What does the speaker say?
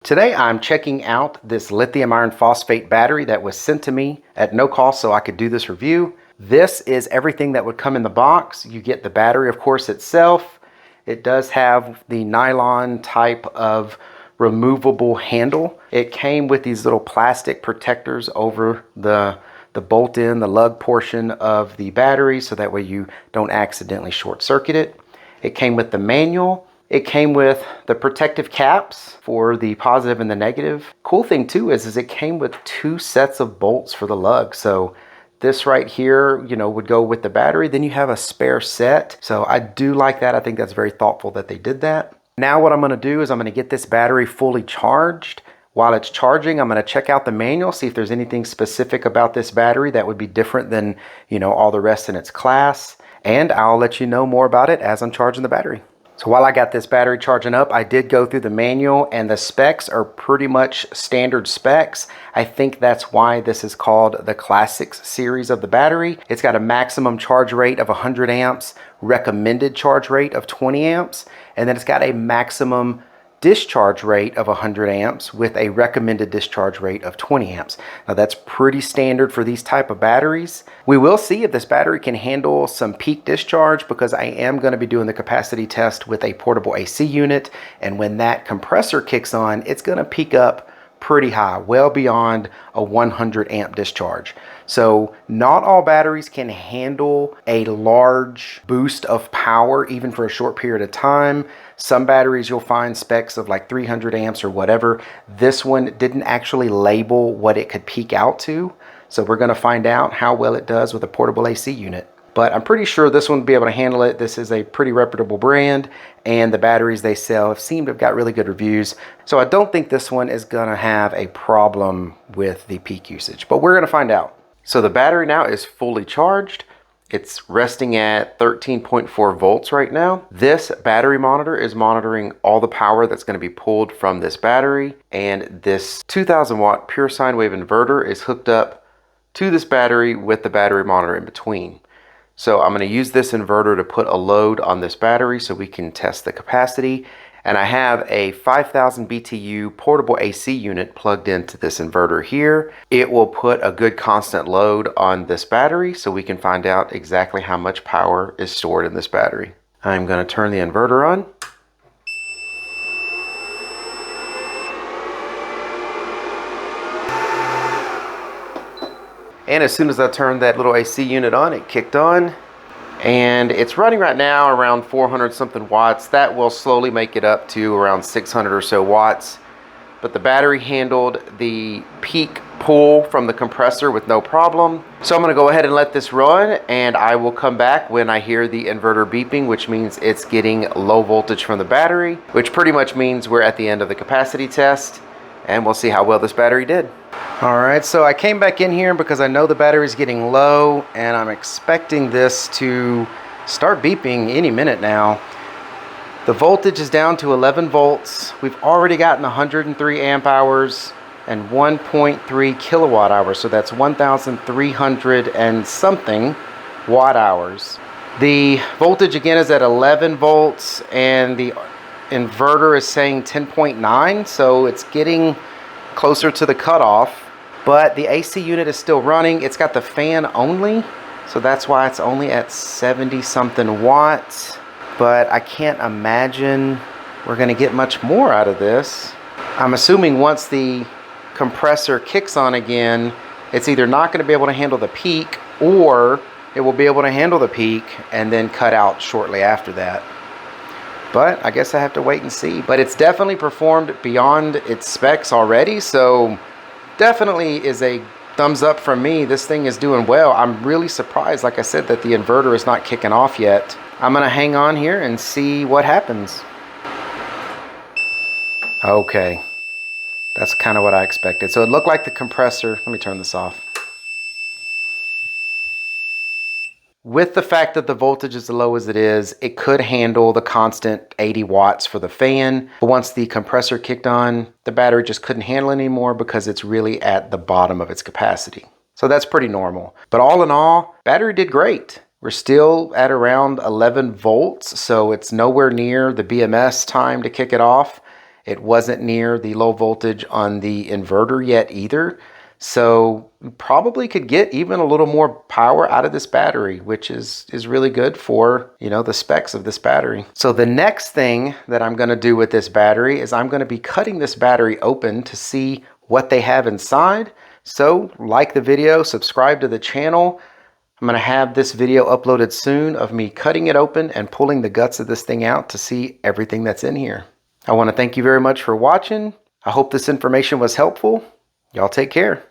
Today I'm checking out this lithium iron phosphate battery that was sent to me at no cost so I could do this review. This is everything that would come in the box. You get the battery, of course, itself. It does have the nylon type of removable handle. It came with these little plastic protectors over the bolt-in, the lug portion of the battery, so that way you don't accidentally short circuit it. It came with the manual. It came with the protective caps for the positive and the negative. Cool thing too is it came with 2 sets of bolts for the lug. So this right here, would go with the battery. Then you have a spare set. So I do like that. I think that's very thoughtful that they did that. Now what I'm gonna do is I'm gonna get this battery fully charged. While it's charging, I'm gonna check out the manual, see if there's anything specific about this battery that would be different than, all the rest in its class. And I'll let you know more about it as I'm charging the battery. So while I got this battery charging up, I did go through the manual, and the specs are pretty much standard specs. I think that's why this is called the Classics series of the battery. It's got a maximum charge rate of 100 amps, recommended charge rate of 20 amps, and then it's got a maximum discharge rate of 100 amps with a recommended discharge rate of 20 amps. Now that's pretty standard for these type of batteries. We will see if this battery can handle some peak discharge, because I am going to be doing the capacity test with a portable AC unit, and when that compressor kicks on, it's going to peak up pretty high, well beyond a 100 amp discharge. So not all batteries can handle a large boost of power even for a short period of time. Some batteries you'll find specs of like 300 amps or whatever. This one didn't actually label what it could peak out to. So we're going to find out how well it does with a portable AC unit. But I'm pretty sure this one will be able to handle it. This is a pretty reputable brand, and the batteries they sell seem to have got really good reviews. So I don't think this one is going to have a problem with the peak usage, but we're going to find out. So the battery now is fully charged. It's resting at 13.4 volts right now. This battery monitor is monitoring all the power that's going to be pulled from this battery, and this 2000 watt pure sine wave inverter is hooked up to this battery with the battery monitor in between. So I'm going to use this inverter to put a load on this battery so we can test the capacity. And I have a 5000 BTU portable AC unit plugged into this inverter here. It will put a good constant load on this battery so we can find out exactly how much power is stored in this battery. I'm going to turn the inverter on. And as soon as I turned that little AC unit on, it kicked on. And it's running right now around 400 something watts. That will slowly make it up to around 600 or so watts. But the battery handled the peak pull from the compressor with no problem. So I'm going to go ahead and let this run, and I will come back when I hear the inverter beeping, which means it's getting low voltage from the battery, which pretty much means we're at the end of the capacity test, and we'll see how well this battery did. All right, so I came back in here because I know the battery's getting low, and I'm expecting this to start beeping any minute now. The voltage is down to 11 volts. We've already gotten 103 amp hours and 1.3 kilowatt hours, so that's 1,300 and something watt hours. The voltage again is at 11 volts, and the inverter is saying 10.9, so it's getting closer to the cutoff. But the AC unit is still running. It's got the fan only, so that's why it's only at 70 something watts. But I can't imagine we're going to get much more out of this. I'm assuming once the compressor kicks on again, it's either not going to be able to handle the peak, or it will be able to handle the peak and then cut out shortly after that. But I guess I have to wait and see. But it's definitely performed beyond its specs already, so definitely is a thumbs up from me. This thing is doing well. I'm really surprised, like I said, that the inverter is not kicking off yet. I'm going to hang on here and see what happens. Okay, that's kind of what I expected. So it looked like the compressor, let me turn this off. With the fact that the voltage is as low as it is, it could handle the constant 80 watts for the fan. But once the compressor kicked on, the battery just couldn't handle it anymore because it's really at the bottom of its capacity. So that's pretty normal. But all in all, battery did great. We're still at around 11 volts, so it's nowhere near the BMS time to kick it off. It wasn't near the low voltage on the inverter yet either. So you probably could get even a little more power out of this battery, which is really good for, you know, the specs of this battery. So the next thing that I'm going to do with this battery is I'm going to be cutting this battery open to see what they have inside. So like the video, subscribe to the channel. I'm going to have this video uploaded soon of me cutting it open and pulling the guts of this thing out to see everything that's in here. I want to thank you very much for watching. I hope this information was helpful. Y'all take care.